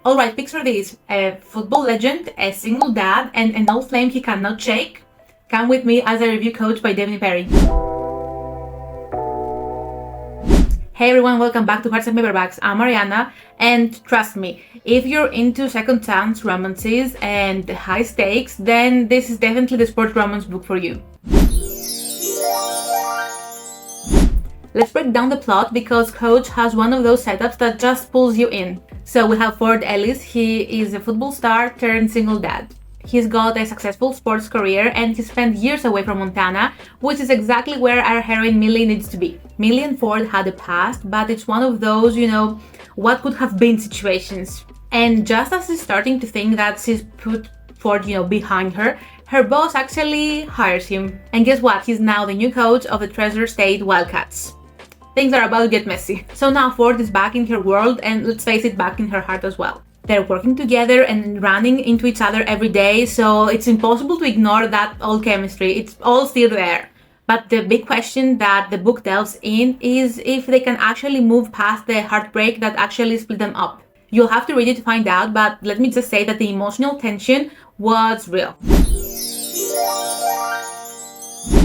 Alright, picture this: a football legend, a single dad, and an old flame he cannot shake. Come with me as I review Coach by Devney Perry. Hey everyone, welcome back to Hearts Paperbacks. I'm Marianna, and trust me, if you're into second chance romances and high stakes, then this is definitely the sports romance book for you. Let's break down the plot because Coach has one of those setups that just pulls you in. So we have Ford Ellis. He is a football star turned single dad. He's got a successful sports career and he spent years away from Montana, which is exactly where our heroine Millie needs to be. Millie and Ford had a past, but it's one of those, what could have been situations. And just as she's starting to think that she's put Ford, behind her, her boss actually hires him. And guess what? He's now the new coach of the Treasure State Wildcats. Things are about to get messy. So now Ford is back in her world and, let's face it, back in her heart as well. They're working together and running into each other every day, so it's impossible to ignore that old chemistry. It's all still there. But the big question that the book delves in is if they can actually move past the heartbreak that actually split them up. You'll have to read it to find out, but let me just say that the emotional tension was real.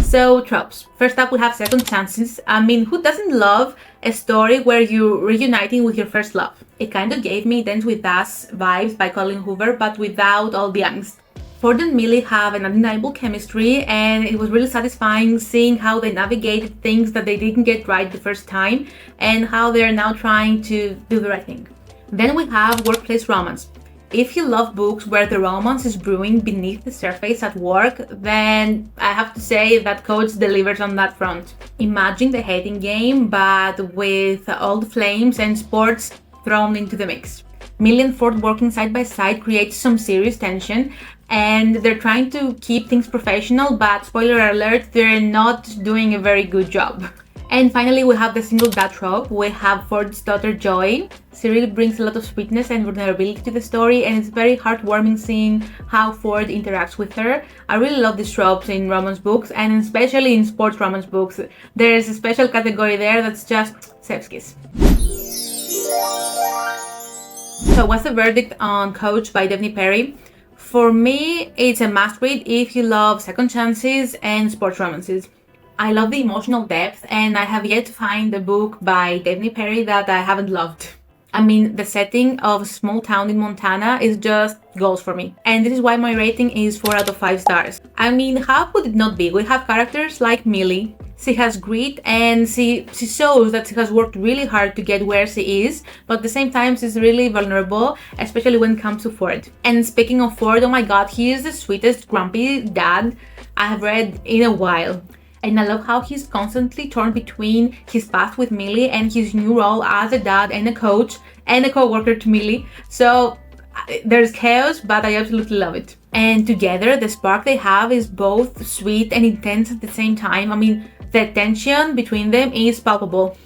So, Tropes. First up, we have second chances. Who doesn't love a story where you're reuniting with your first love? It kind of gave me Dance With Us vibes by Colin Hoover, but without all the angst. Ford and Millie have an undeniable chemistry, and it was really satisfying seeing how they navigated things that they didn't get right the first time, and how they're now trying to do the right thing. Then we have workplace romance. If you love books where the romance is brewing beneath the surface at work, then I have to say that Coach delivers on that front. Imagine the hating game, but with old flames and sports thrown into the mix. Millie and Ford working side by side creates some serious tension, and they're trying to keep things professional, but spoiler alert, they're not doing a very good job. And finally, we have the single dad trope. We have Ford's daughter Joy. She really brings a lot of sweetness and vulnerability to the story, and it's very heartwarming seeing how Ford interacts with her. I really love these tropes in romance books, and especially in sports romance books. There's a special category there that's just chef's kiss. So what's the verdict on Coach by Devney Perry? For me, it's a must-read if you love second chances and sports romances. I love the emotional depth, and I have yet to find a book by Devney Perry that I haven't loved. The setting of a small town in Montana is just goals for me. And this is why my rating is 4 out of 5 stars. How could it not be? We have characters like Millie. She has grit and she shows that she has worked really hard to get where she is, but at the same time she's really vulnerable, especially when it comes to Ford. And speaking of Ford, oh my god, he is the sweetest grumpy dad I have read in a while. And I love how he's constantly torn between his past with Millie and his new role as a dad and a coach and a co-worker to Millie. So there's chaos, but I absolutely love it. And together, the spark they have is both sweet and intense at the same time. The tension between them is palpable.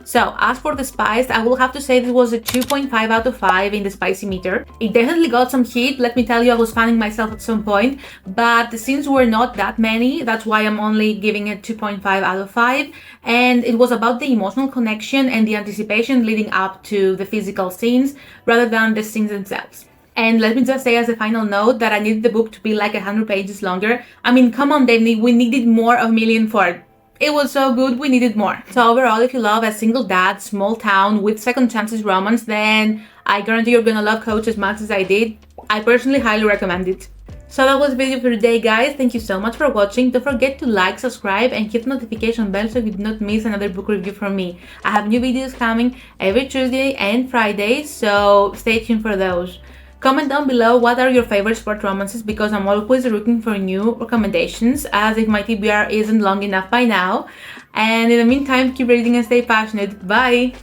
So, as for the spice, I will have to say this was a 2.5 out of 5 in the spicy meter. It definitely got some heat, let me tell you, I was fanning myself at some point, but since we're not that many, that's why I'm only giving it 2.5 out of 5, and it was about the emotional connection and the anticipation leading up to the physical scenes, rather than the scenes themselves. And let me just say as a final note that I needed the book to be like 100 pages longer. Come on Devney, we needed more of Millie and Ford. It was so good, we needed more. So overall, if you love a single dad, small town with second chances romance, then I guarantee you're gonna love Coach as much as I did. I personally highly recommend it. So that was the video for today, guys. Thank you so much for watching. Don't forget to like, subscribe, and hit the notification bell so you do not miss another book review from me. I have new videos coming every Tuesday and Friday, so stay tuned for those. Comment down below what are your favorite sport romances, because I'm always looking for new recommendations, as if my TBR isn't long enough by now. And in the meantime, keep reading and stay passionate. Bye!